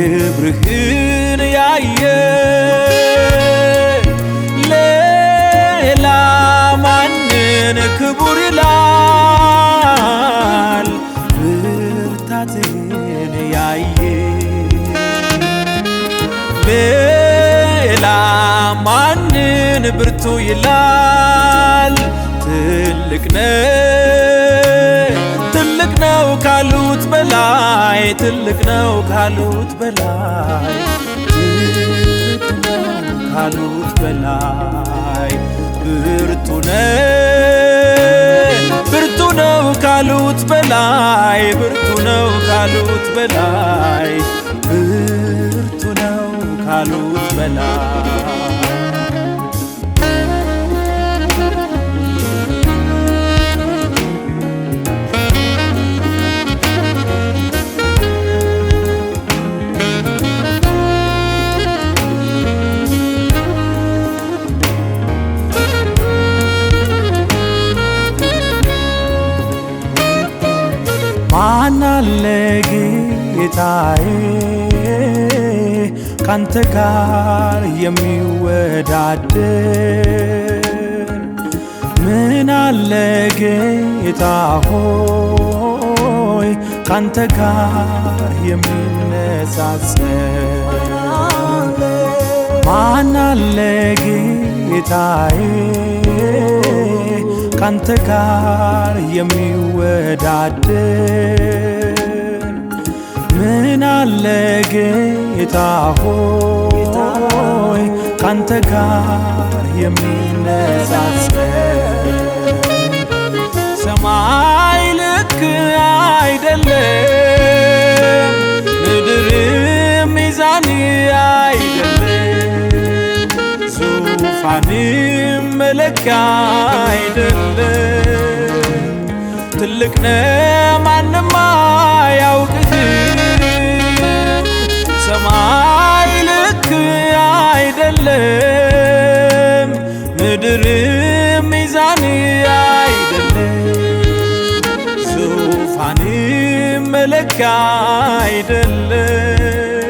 ክብርህን ያየ ሌላ ማንን ክቡር ይላል? ብርታትህን ያየ ሌላ ማንን ብርቱ ይላል? ትልቅ ነው ካሉት በላይ ትልቅ ነው ካሉት በላይ ትልቅ ነው ካሉት በላይ ብርቱ ነው ካሉት በላይ ብርቱ ነው ካሉት በላይ ብርቱ ነው ካሉት በላይ ማን አለ ጌታዬ ካንተ ጋር የሚወዳደር? ምን አለ ጌታ ሆይ ካንተ ጋር የሚነጻጸር? ማን አለ ጌታዬ ካንተ ጋር የሚወዳደር? ምን አለ ጌታ ሆይ ካንተ ጋር የሚነጻጸር? ሰማይ ልክ አይደለም፣ ምድርም ሚዛን አይደለም፣ ዙፋንም መለኪያ አይደለም። ትልቅ ነህ ማንም አያውቅህም። ሰማይ ልክ አይደለም፣ ምድርም ሚዛን አይደለም፣ ዙፋንም መለኪያ አይደለም።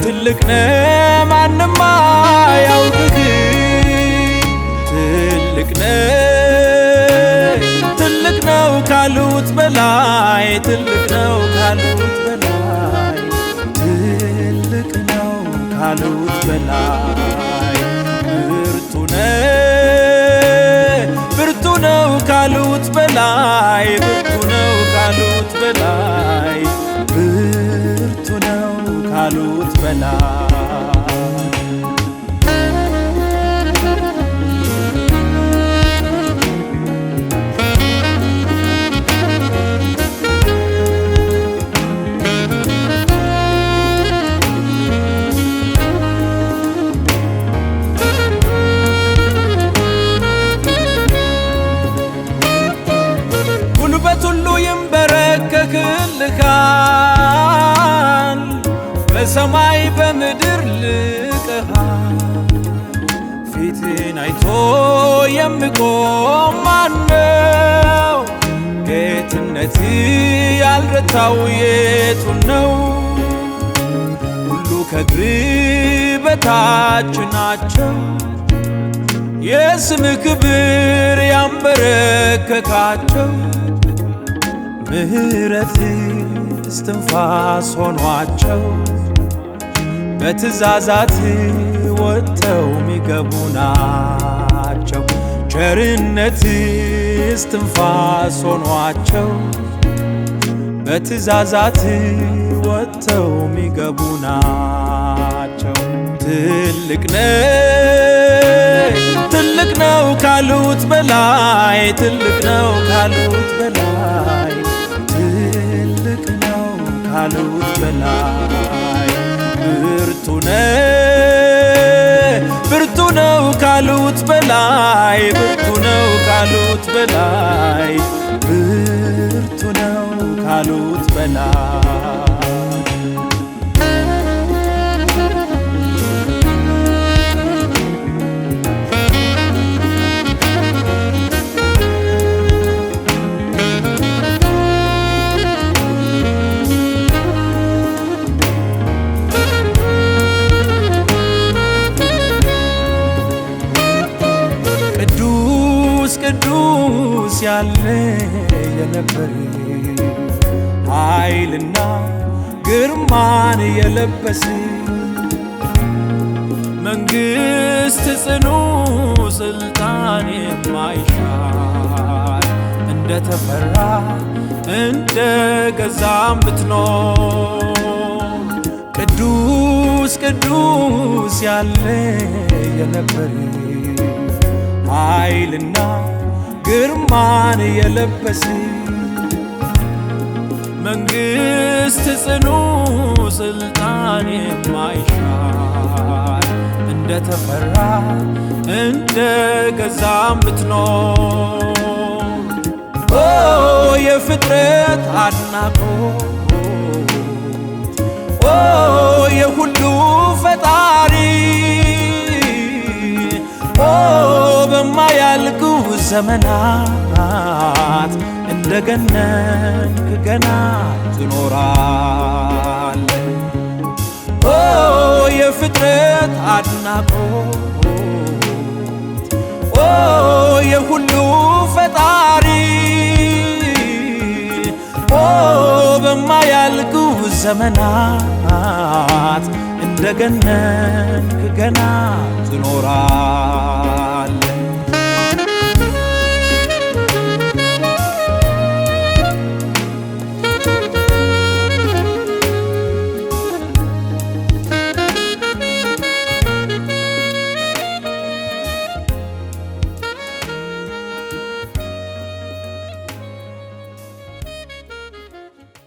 ትልቅ ነህ ማንም አያውቅህም። ትልቅ ነው ካሉት በላይ ትልቅ ነው ካሉት በላይ ትልቅ ነው ካሉት በላይ ብርቱ ነው ካሉት በላይ ብርቱ ነው ካሉት በላይ ብርቱ ነው ካሉት በላይ ሁሉ ይንበረከክልሃል፣ በሰማይ በምድር ልቀሃል። ፊትን አይቶ የሚቆም ማነው? ጌትነት ያልረታው የቱን ነው? ሁሉ ከእግር በታች ናቸው፣ የስምህ ክብር ያንበረከካቸው። ምሕረት እስትንፋስ ሆኗቸው፣ በትእዛዛት ወጥተው ሚገቡ ናቸው። ቸርነት እስትንፋስ ሆኗቸው፣ በትእዛዛት ወጥተው ሚገቡ ናቸው። ትልቅ ነው ካሉት በላይ ትልቅ ነው ካሉት በላይ ትልቅ ነው ካሉት በላይ ብርቱ ነው ካሉት በላይ ብርቱ ነው ካሉት በላይ ብርቱ ነው ካሉት በላይ ቅዱስ ያለ የነበር ኃይልና ግርማን የለበስ መንግሥት ጽኑ ስልጣን የማይሻር እንደተፈራ እንደ ገዛም ብትኖር ቅዱስ ቅዱስ ያለ የነበር ኃይልና ግርማን የለበስ መንግሥት ጽኑ ስልጣን የማይሻር እንደተፈራ እንደ ገዛም ብትኖር የፍጥረት አድናቆት የሁሉ ፈጣሪ በማያልቁ ዘመናት እንደገነንክ ገና ትኖራል። የፍጥረት አድናቆት የሁሉ ፈጣሪ በማያልቁ ዘመናት እንደገነንክ ገና ትኖራል።